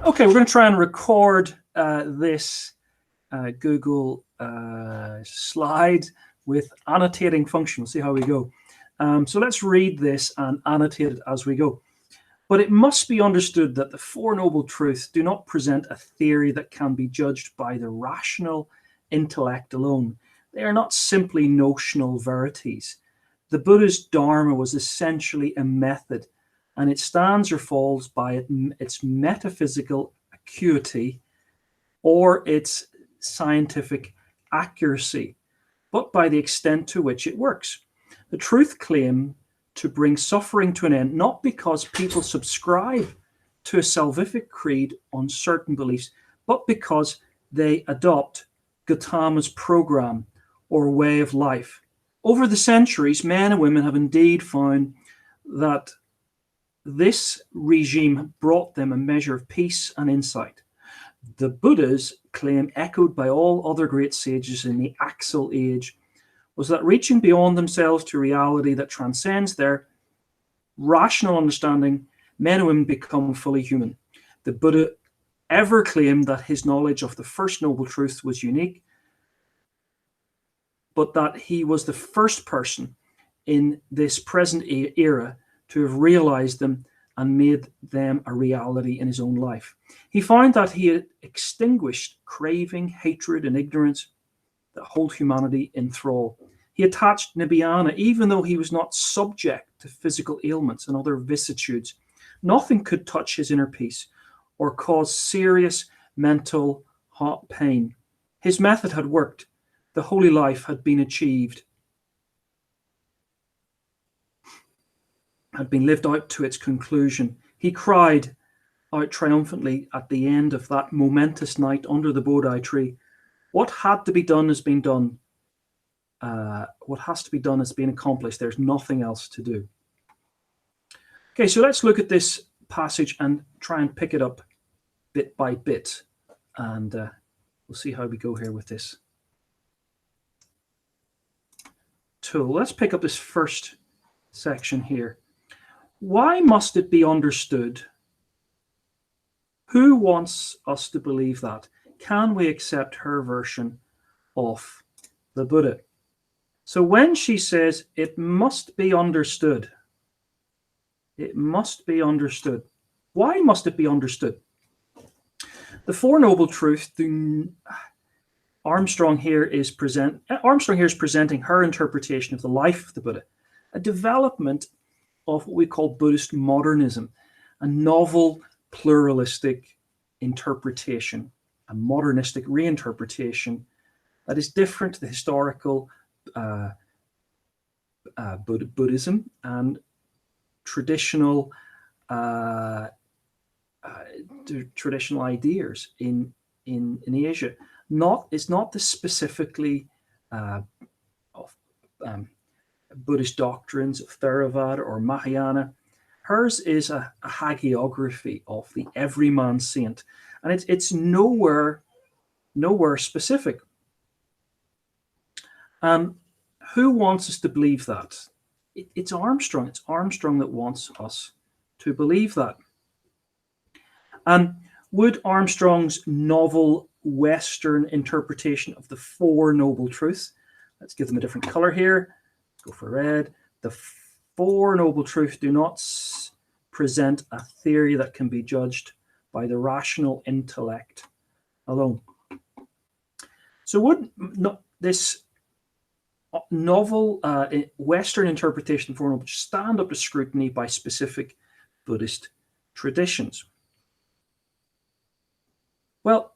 Okay, we're going to try and record this Google slide with annotating function. We'll see how we go. So let's read this and annotate it as we go. But it must be understood that the Four Noble Truths do not present a theory that can be judged by the rational intellect alone. They are not simply notional verities. The Buddha's Dharma was essentially a method, and it stands or falls by its metaphysical acuity or its scientific accuracy, but by the extent to which it works. The truth claim to bring suffering to an end, not because people subscribe to a salvific creed on certain beliefs, but because they adopt Gautama's program or way of life. Over the centuries, men and women have indeed found that this regime brought them a measure of peace and insight. The Buddha's claim, echoed by all other great sages in the Axial Age, was that reaching beyond themselves to reality that transcends their rational understanding, men and women become fully human. The Buddha ever claimed that his knowledge of the First Noble Truth was unique, but that he was the first person in this present era to have realized them and made them a reality in his own life. He found that he had extinguished craving, hatred, and ignorance that hold humanity in thrall. He attached Nibbana, even though he was not subject to physical ailments and other vicissitudes. Nothing could touch his inner peace or cause serious mental pain. His method had worked. The holy life had been achieved, had been lived out to its conclusion. He cried out triumphantly at the end of that momentous night under the Bodhi tree. What had to be done has been done. What has to be done has been accomplished. There's nothing else to do. Okay, so let's look at this passage and try and pick it up bit by bit. And we'll see how we go here with this tool. Let's pick up this first section here. Why must it be understood? Who wants us to believe that? Can we accept her version of the Buddha? So when she says it must be understood, it must be understood. Why must it be understood? The Four Noble Truths, Armstrong here is presenting her interpretation of the life of the Buddha, a development of what we call Buddhist modernism, a novel pluralistic interpretation, a modernistic reinterpretation that is different to the historical Buddhism and traditional ideas in Asia. It's not the specifically of Buddhist doctrines of Theravada or Mahayana. Hers is a hagiography of the everyman saint, and it's nowhere specific. Who wants us to believe that? It's Armstrong. It's Armstrong that wants us to believe that. Would Armstrong's novel Western interpretation of the Four Noble Truths, let's give them a different color here, go for red. The Four Noble Truths do not present a theory that can be judged by the rational intellect alone. So would this novel Western interpretation of the Four Noble Truths stand up to scrutiny by specific Buddhist traditions? Well,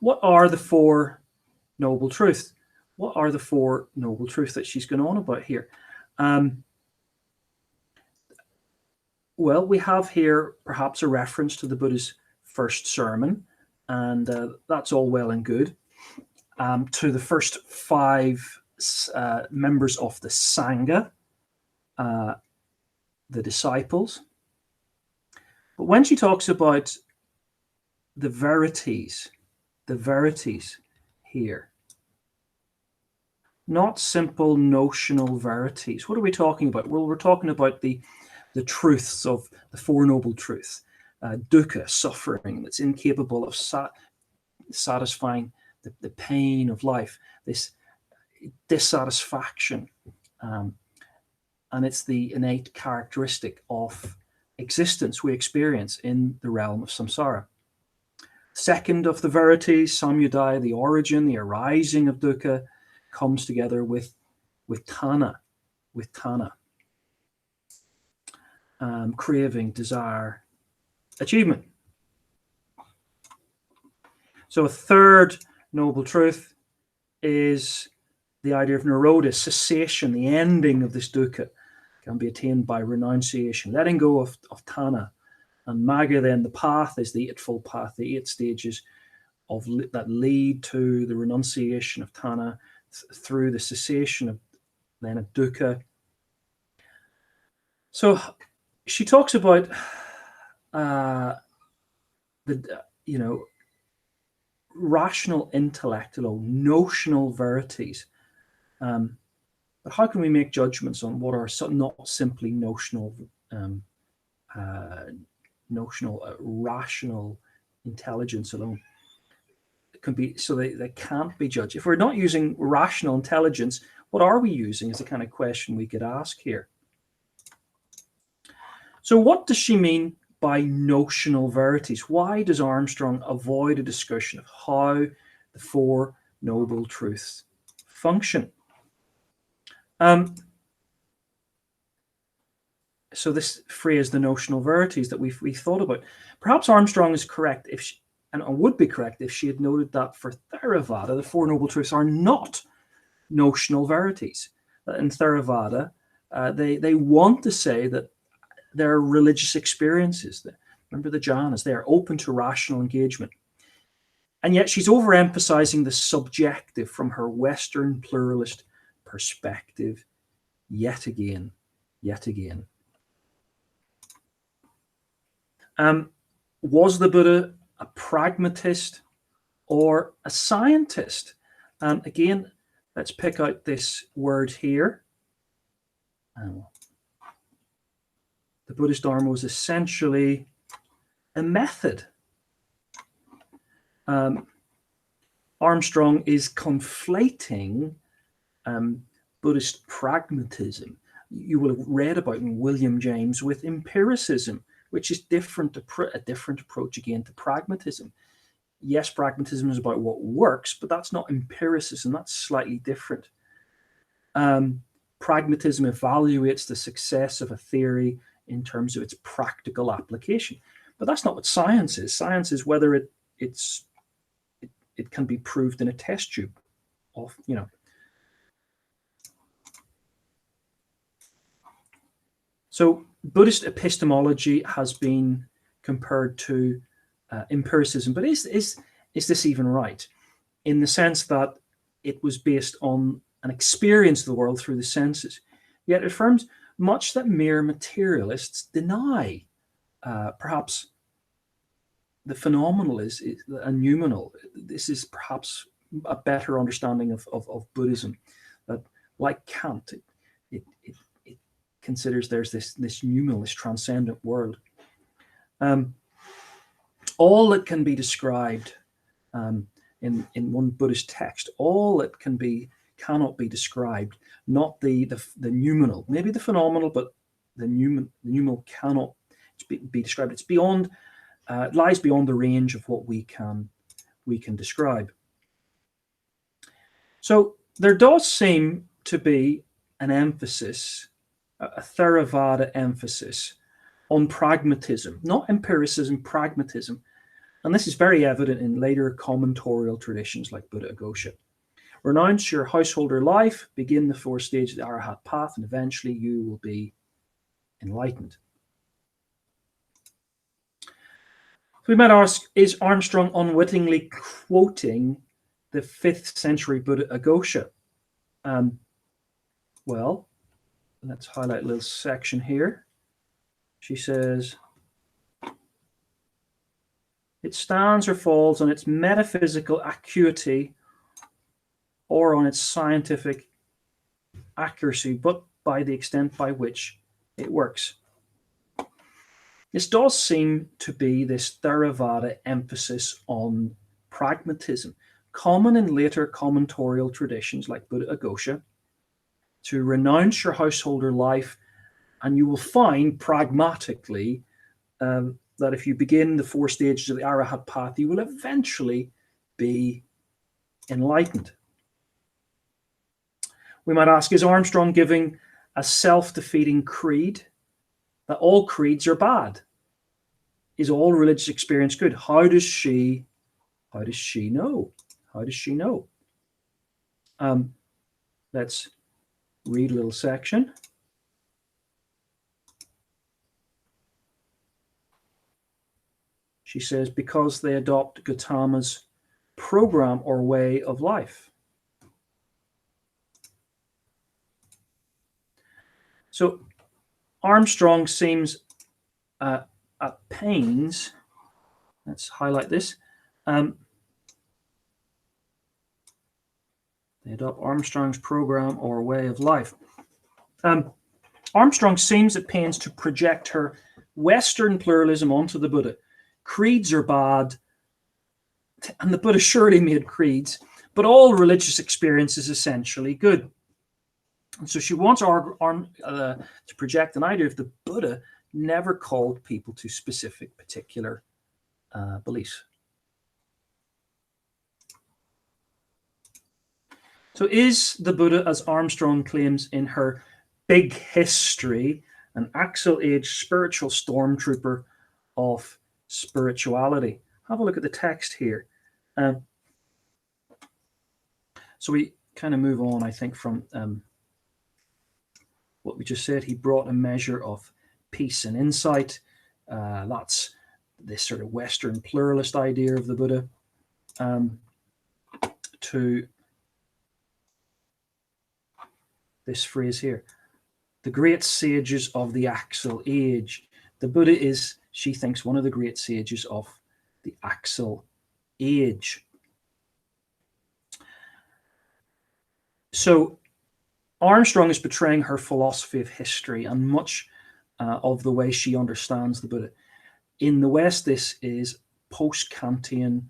what are the Four Noble Truths? What are the Four Noble Truths that she's going on about here? Well, we have here perhaps a reference to the Buddha's first sermon, and that's all well and good. To the first five members of the Sangha, the disciples. But when she talks about the verities here, not simple notional verities. What are we talking about? Well, we're talking about the truths of the Four Noble Truths. Dukkha, suffering that's incapable of satisfying the pain of life, this dissatisfaction, and it's the innate characteristic of existence we experience in the realm of samsara. Second of the verities, samudaya, the origin, the arising of dukkha, comes together with tanha, craving, desire, achievement. So a third noble truth is the idea of nirodha, cessation, the ending of this dukkha, can be attained by renunciation, letting go of tanha. And magga, then, the path is the Eightfold Path, the 8 stages that lead to the renunciation of tanha through the cessation of dukkha. So she talks about rational intellect alone, notional verities. But how can we make judgments on what are not simply notional, rational intelligence alone? It can be, so they can't be judged. If we're not using rational intelligence, what are we using is the kind of question we could ask here. So what does she mean by notional verities? Why does Armstrong avoid a discussion of how the Four Noble Truths function? So this phrase, the notional verities, that we've thought about, perhaps Armstrong is correct and would be correct if she had noted that for Theravada, the Four Noble Truths are not notional verities. In Theravada, they want to say that they're religious experiences. Remember the jhanas, they are open to rational engagement. And yet she's overemphasizing the subjective from her Western pluralist perspective yet again. Was the Buddha a pragmatist or a scientist? Again, let's pick out this word here. The Buddhist Dharma was essentially a method. Armstrong is conflating Buddhist pragmatism, you will have read about in William James, with empiricism, which is a different approach again to pragmatism. Yes, pragmatism is about what works, but that's not empiricism. That's slightly different. Pragmatism evaluates the success of a theory in terms of its practical application. But that's not what science is. Science is whether it can be proved in a test tube. So Buddhist epistemology has been compared to empiricism, but is this even right? In the sense that it was based on an experience of the world through the senses. Yet it affirms much that mere materialists deny. Perhaps the phenomenal is a noumenal. This is perhaps a better understanding of Buddhism, that, like Kant, it considers there's this noumenal, this transcendent world. All that can be described in one Buddhist text, all that cannot be described, not the noumenal, maybe the phenomenal, but the noumenal cannot be described. It's beyond, it lies beyond the range of what we can describe. So there does seem to be an emphasis, a Theravada emphasis on pragmatism, not empiricism, pragmatism. And this is very evident in later commentatorial traditions like Buddha Agosha. Renounce your householder life, begin the 4 stages of the Arahat path, and eventually you will be enlightened. We might ask, is Armstrong unwittingly quoting the 5th century Buddha Agosha? Well, let's highlight a little section here. She says, it stands or falls on its metaphysical acuity or on its scientific accuracy, but by the extent by which it works. This does seem to be this Theravada emphasis on pragmatism, common in later commentatorial traditions like Buddha Agosha, to renounce your householder life, and you will find pragmatically that if you begin the 4 stages of the Arahat path, you will eventually be enlightened. We might ask, is Armstrong giving a self-defeating creed that all creeds are bad? Is all religious experience good? How does she know? How does she know? Let's read a little section. She says, because they adopt Gautama's program or way of life. So Armstrong seems at pains. Let's highlight this. They adopt Armstrong's program or way of life. Armstrong seems at pains to project her Western pluralism onto the Buddha. Creeds are bad, and the Buddha surely made creeds, but all religious experience is essentially good. And so she wants to project an idea of the Buddha never called people to specific particular beliefs. So is the Buddha, as Armstrong claims in her Big History, an axial age spiritual stormtrooper of spirituality? Have a look at the text here. So we kind of move on, I think, from what we just said. He brought a measure of peace and insight. That's this sort of Western pluralist idea of the Buddha, to this phrase here, the great sages of the axial age. The Buddha is, she thinks, one of the great sages of the axial age. So Armstrong is portraying her philosophy of history and much of the way she understands the Buddha. In the West, this is a post-Kantian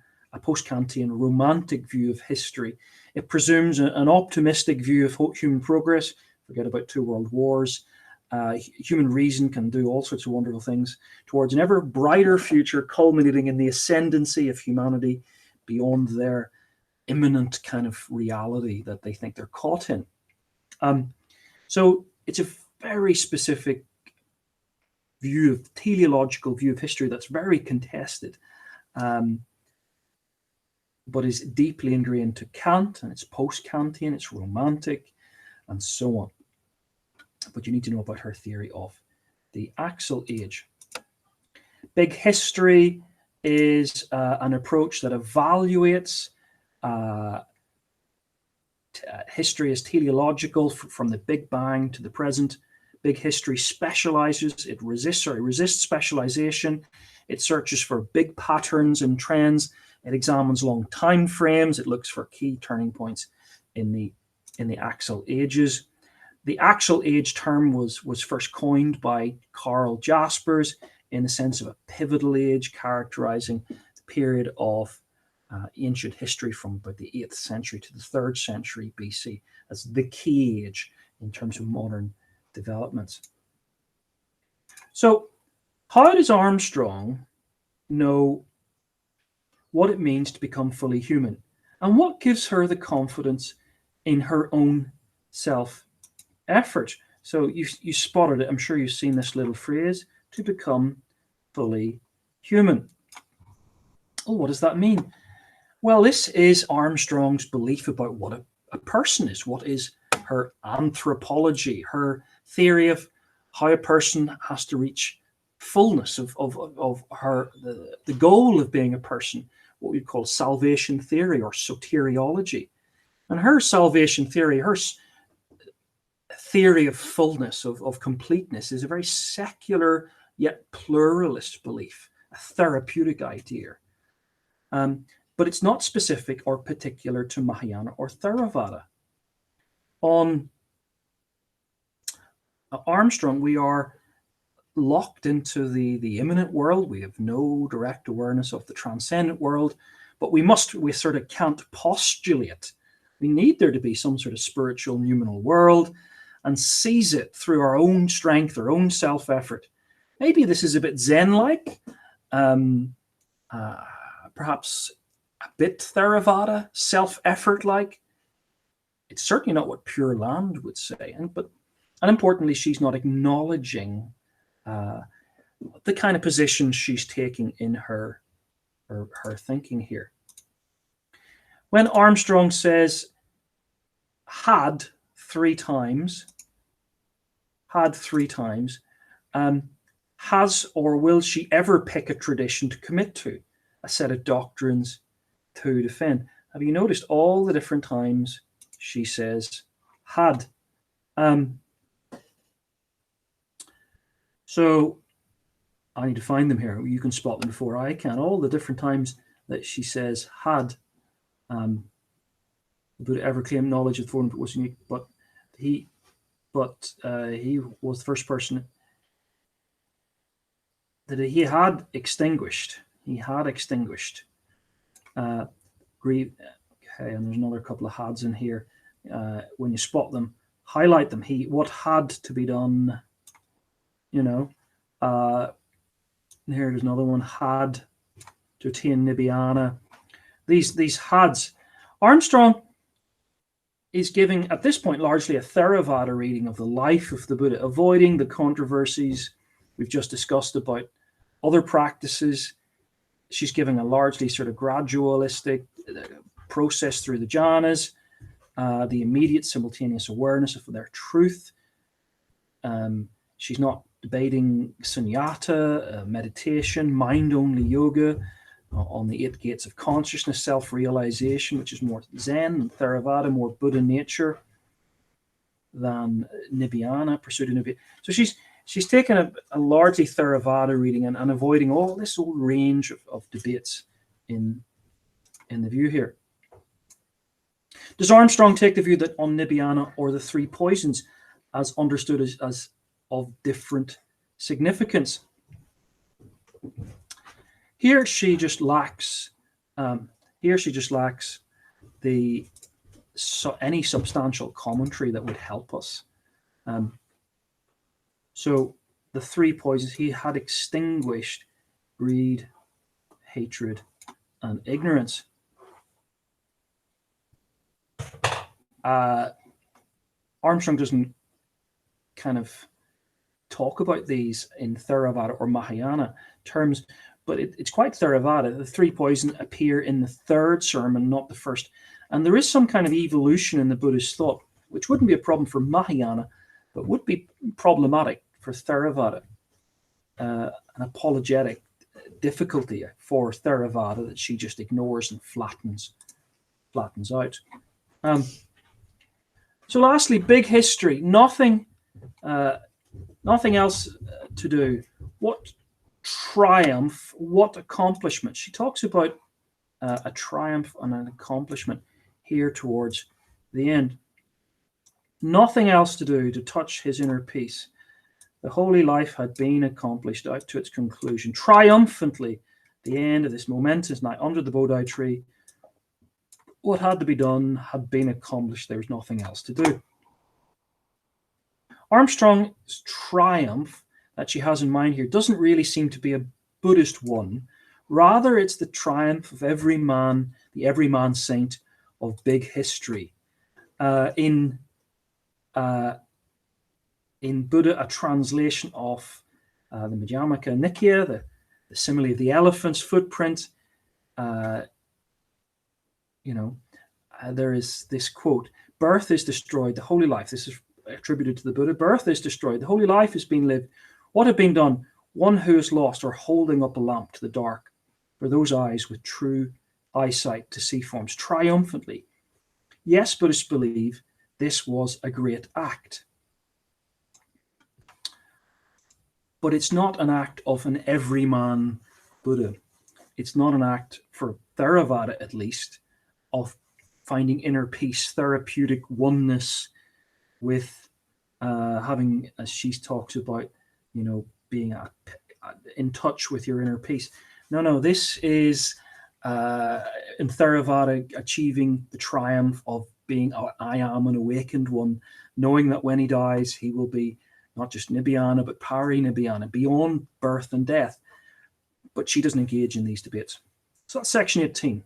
romantic view of history. It presumes an optimistic view of human progress. Forget about 2 world wars. Human reason can do all sorts of wonderful things towards an ever brighter future, culminating in the ascendancy of humanity beyond their imminent kind of reality that they think they're caught in. So it's a very specific teleological view of history that's very contested, but is deeply ingrained to Kant, and it's post-Kantian, it's romantic, and so on. But you need to know about her theory of the axial age. Big History is an approach that evaluates history as teleological from the Big Bang to the present. Big History specializes, it resists specialization. It searches for big patterns and trends. It examines long time frames. It looks for key turning points in the axial ages. The axial age term was first coined by Karl Jaspers in the sense of a pivotal age, characterizing the period of ancient history from about the 8th century to the 3rd century BC as the key age in terms of modern developments. So how does Armstrong know what it means to become fully human? And what gives her the confidence in her own self-effort? So you spotted it. I'm sure you've seen this little phrase, to become fully human. Well, what does that mean? Well, this is Armstrong's belief about what a person is. What is her anthropology, her theory of how a person has to reach fullness of her the goal of being a person, what we call salvation theory or soteriology. And her salvation theory, her theory of fullness, of completeness, is a very secular yet pluralist belief, a therapeutic idea. But it's not specific or particular to Mahayana or Theravada. On Armstrong, we are locked into the immanent world. We have no direct awareness of the transcendent world, but we sort of can't postulate. We need there to be some sort of spiritual noumenal world and seize it through our own strength, our own self-effort. Maybe this is a bit Zen-like, perhaps a bit Theravada, self-effort-like. It's certainly not what Pure Land would say. And importantly, she's not acknowledging the kind of position she's taking in her thinking here. When Armstrong says had three times, has or will she ever pick a tradition to commit to, a set of doctrines to defend? Have you noticed all the different times she says had? So I need to find them here. You can spot them before I can. All the different times that she says had. The Buddha ever claimed knowledge of the form was unique, but he was the first person that he had extinguished. He had extinguished grief. Okay, and there's another couple of hads in here. When you spot them, highlight them. What had to be done. Here's another one. Had to attain Nibbana. These hads. Armstrong is giving, at this point, largely a Theravada reading of the life of the Buddha, avoiding the controversies we've just discussed about other practices. She's giving a largely sort of gradualistic process through the jhanas, the immediate simultaneous awareness of their truth. She's not debating sunyata, meditation, mind-only yoga, on the 8 gates of consciousness, self-realization, which is more Zen, and Theravada, more Buddha nature than Nibbana, pursuit of Nibbana. So she's taken a largely Theravada reading and avoiding all this whole range of debates in the view here. Does Armstrong take the view that on Nibbana or the 3 poisons as understood as of different significance? Here she just lacks any substantial commentary that would help us. So the 3 poisons, he had extinguished greed, hatred, and ignorance. Armstrong doesn't kind of talk about these in Theravada or Mahayana terms, but it's quite Theravada. The 3 poisons appear in the 3rd sermon, not the 1st. And there is some kind of evolution in the Buddhist thought, which wouldn't be a problem for Mahayana, but would be problematic for Theravada. An apologetic difficulty for Theravada that she just ignores and flattens out. So lastly, big history. Nothing else to do. What triumph, what accomplishment. She talks about a triumph and an accomplishment here towards the end. Nothing else to do to touch his inner peace. The holy life had been accomplished out to its conclusion. Triumphantly, the end of this momentous night under the Bodhi tree. What had to be done had been accomplished. There was nothing else to do. Armstrong's triumph that she has in mind here doesn't really seem to be a Buddhist one. Rather, it's the triumph of every man, the everyman saint of big history. In Buddha, a translation of the Madhyamaka Nikaya, the simile of the elephant's footprint, there is this quote: birth is destroyed, the holy life. This is attributed to the Buddha. Birth is destroyed, the holy life is being lived. What had been done? One who is lost, or holding up a lamp to the dark for those eyes with true eyesight to see forms triumphantly. Yes, Buddhists believe this was a great act. But it's not an act of an everyman Buddha. It's not an act, for Theravada at least, of finding inner peace, therapeutic oneness with having, as she talks about, being in touch with your inner peace. No, this is in Theravada achieving the triumph of being I am an awakened one, knowing that when he dies, he will be not just Nibbana, but pari-Nibbana, beyond birth and death. But she doesn't engage in these debates. So that's section 18.